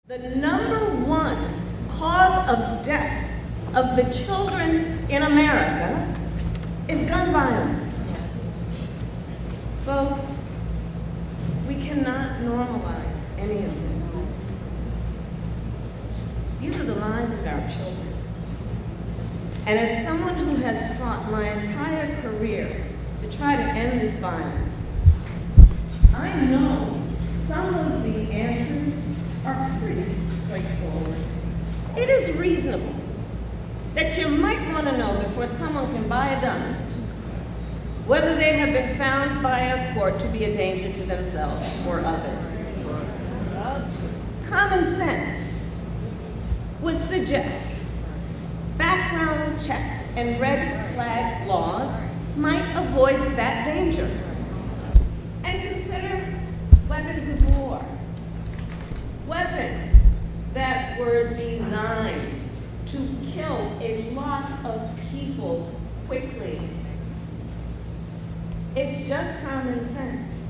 The number one cause of death of the children in America is gun violence. Folks, we cannot normalize any of this. These are the lives of our children. And as someone who has fought my entire career to try to end this violence, I know some of the answers are pretty straightforward. It is reasonable that you might want to know before someone can buy a gun whether they have been found by a court to be a danger to themselves or others. Common sense would suggest background checks and red flag laws might avoid that danger. And consider weapons of war. Weapons that were designed to kill a lot of people quickly. It's just common sense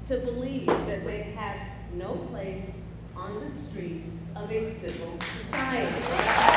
to believe that they have no place on the streets of a civil society.